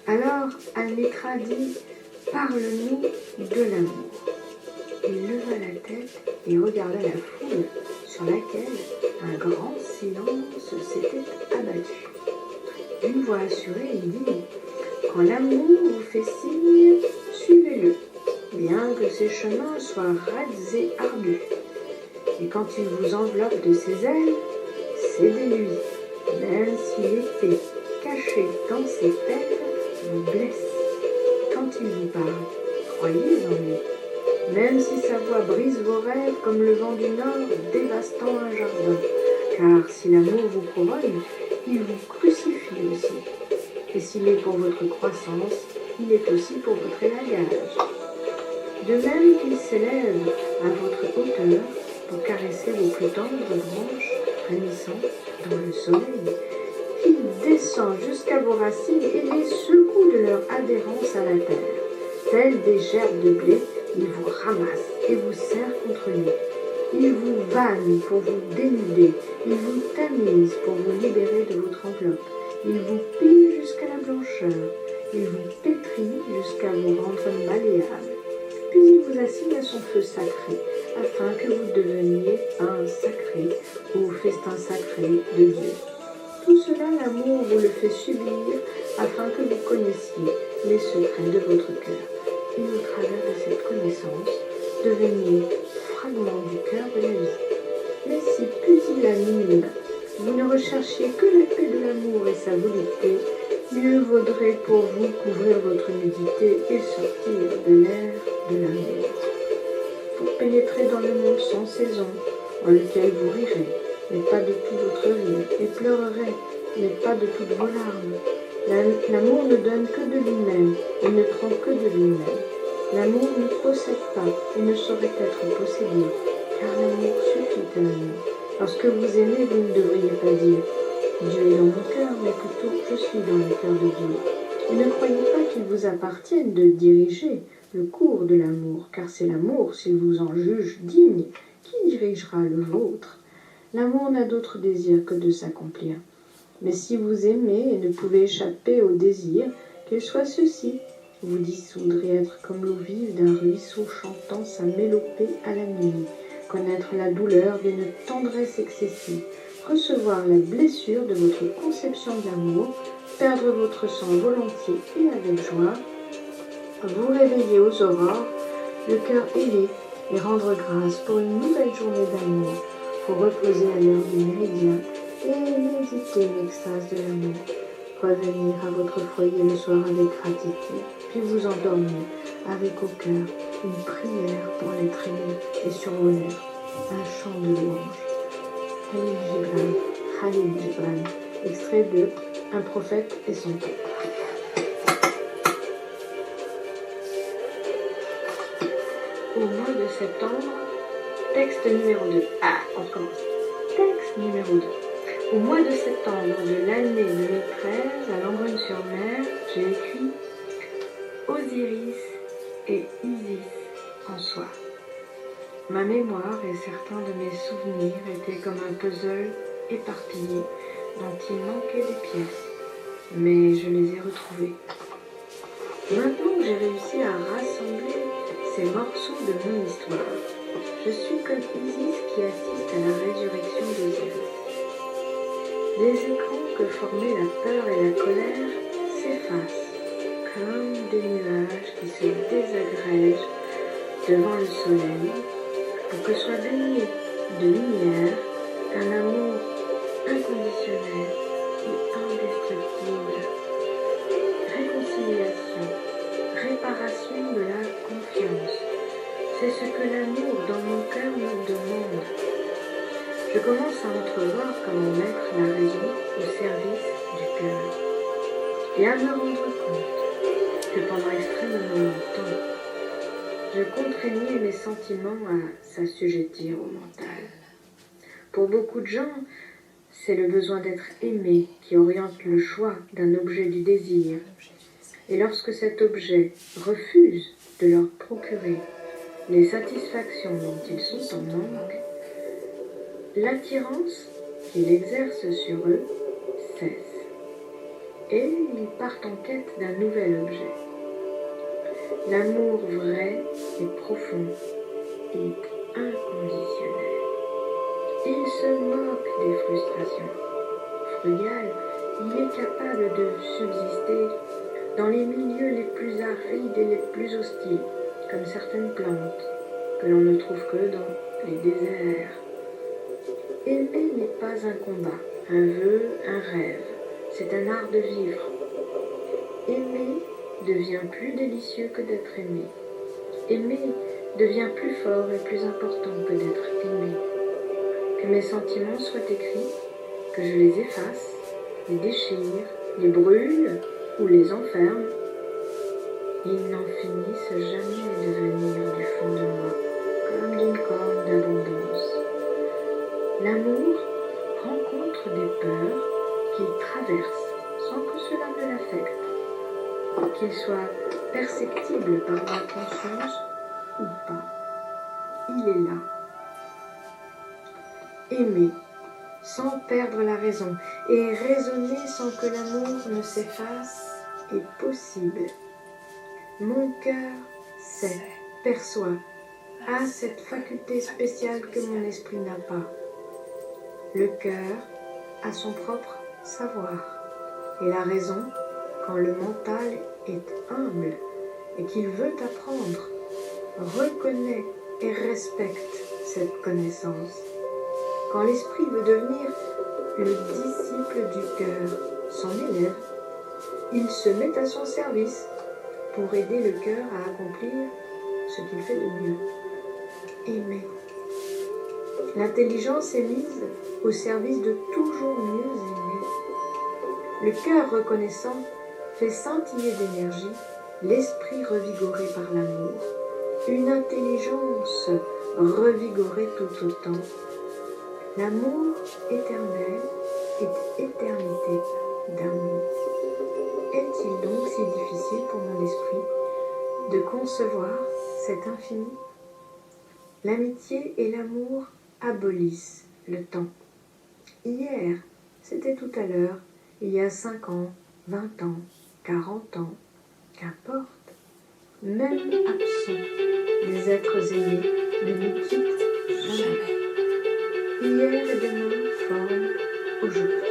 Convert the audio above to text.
Alors Almitra dit « Parle-nous de l'amour ». Il leva la tête et regarda la foule sur laquelle un grand silence s'était abattu. D'une voix assurée, il dit « Quand l'amour vous fait signe, suivez-le, bien que ses chemins soient raides et ardus. Et quand il vous enveloppe de ses ailes, cédez-lui, même si l'épée cachée dans ses ailes vous blesse. Quand il vous parle, croyez en lui, même si sa voix brise vos rêves comme le vent du nord dévastant un jardin. Car si l'amour vous couronne, il vous crucifie aussi. Et s'il est pour votre croissance, il est aussi pour votre élagage. De même qu'il s'élève à votre hauteur pour caresser vos plus tendres branches frémissantes dans le soleil, qu'il descend jusqu'à vos racines et les secoue de leur adhérence à la terre. Tels des gerbes de blé, il vous ramasse et vous serre contre lui. Il vous vanne pour vous dénuder, il vous tamise pour vous libérer de votre enveloppe. Il vous pille jusqu'à la blancheur, il vous pétrit jusqu'à vous rendre malléable. Puis il vous assigne à son feu sacré, afin que vous deveniez pain sacré au festin sacré de Dieu. Tout cela, l'amour vous le fait subir, afin que vous connaissiez les secrets de votre cœur. Et au travers de cette connaissance, deveniez fragment du cœur de la vie. Mais si pusillanime, vous ne recherchiez que la paix de l'amour et sa volupté, mieux vaudrait pour vous couvrir votre nudité et sortir de l'air de l'amour. Pour pénétrer dans le monde sans saison, dans lequel vous rirez, mais pas de tout votre rire, et pleurerez, mais pas de toutes vos larmes. L'amour ne donne que de lui-même, et ne prend que de lui-même. L'amour ne possède pas, et ne saurait être possédé, car l'amour suffit à l'amour. Lorsque vous aimez, vous ne devriez pas dire « Dieu est dans mon cœur », mais plutôt « Je suis dans le cœur de Dieu ». Et ne croyez pas qu'il vous appartienne de diriger le cours de l'amour, car c'est l'amour, s'il vous en juge digne, qui dirigera le vôtre. L'amour n'a d'autre désir que de s'accomplir. Mais si vous aimez et ne pouvez échapper au désir, qu'il soit ceci, vous dissoudrez être comme l'eau vive d'un ruisseau chantant sa mélopée à la nuit, connaître la douleur d'une tendresse excessive, recevoir la blessure de votre conception de l'amour, perdre votre sang volontiers et avec joie, vous réveiller aux aurores, le cœur ailé, et rendre grâce pour une nouvelle journée d'amour, pour reposer à l'heure du méridien et méditer l'extase de l'amour, revenir à votre foyer le soir avec gratitude, puis vous endormir avec au cœur une prière pour les tribus et sur vos lèvres un chant de louange. Khalil Gibran, Khalil Gibran, extrait de Un prophète et son peuple. Au mois de septembre, texte numéro 2. Ah, on commence. Texte numéro 2. Au mois de septembre de l'année 2013, à Langogne-sur-Mer, j'ai écrit Osiris et Isis en soi. Ma mémoire et certains de mes souvenirs étaient comme un puzzle éparpillé dont il manquait des pièces, mais je les ai retrouvées. Maintenant que j'ai réussi à rassembler ces morceaux de mon histoire, je suis comme Isis qui assiste à la résurrection d'Osiris. Les écrans que formaient la peur et la colère s'effacent comme des nuages qui se désagrègent devant le soleil pour que soit baigné de lumière un amour inconditionnel et indestructible. Réconciliation, réparation de la confiance, c'est ce que l'amour dans mon cœur me demande. Je commence à entrevoir comment mettre la raison au service du cœur et à me rendre compte que pendant extrêmement longtemps, je contraignais mes sentiments à s'assujettir au mental. Pour beaucoup de gens, c'est le besoin d'être aimé qui oriente le choix d'un objet du désir. Et lorsque cet objet refuse de leur procurer les satisfactions dont ils sont en manque, l'attirance qu'il exerce sur eux cesse. et ils partent en quête d'un nouvel objet. L'amour vrai et profond est inconditionnel. Il se moque des frustrations. Frugal, il est capable de subsister dans les milieux les plus arides et les plus hostiles, comme certaines plantes que l'on ne trouve que dans les déserts. Aimer n'est pas un combat, un vœu, un rêve. C'est un art de vivre. Aimer devient plus délicieux que d'être aimé. Aimer devient plus fort et plus important que d'être aimé. Que mes sentiments soient écrits, que je les efface, les déchire, les brûle ou les enferme, ils n'en finissent jamais de venir du fond de moi, comme d'une corne d'abondance. L'amour rencontre des peurs qu'il traverse sans que cela ne l'affecte, qu'il soit perceptible par ma conscience ou pas. Il est là. Aimer sans perdre la raison et raisonner sans que l'amour ne s'efface est possible. Mon cœur sait, perçoit, a cette faculté spéciale que mon esprit n'a pas. Le cœur a son propre savoir et la raison, quand le mental est humble et qu'il veut apprendre, reconnaît et respecte cette connaissance. Quand l'esprit veut devenir le disciple du cœur, son élève, il se met à son service pour aider le cœur à accomplir ce qu'il fait de mieux. Aimer. L'intelligence est mise au service de toujours mieux aimer. Le cœur reconnaissant fait scintiller d'énergie l'esprit revigoré par l'amour, une intelligence revigorée tout autant. L'amour éternel est éternité d'amour. Est-il donc si difficile pour mon esprit de concevoir cet infini? L'amitié et l'amour abolissent le temps. Hier, c'était tout à l'heure, il y a 5 ans, 20 ans, 40 ans, qu'importe. Même absents, les êtres aimés ne nous quittent jamais. Hier et demain forment aujourd'hui.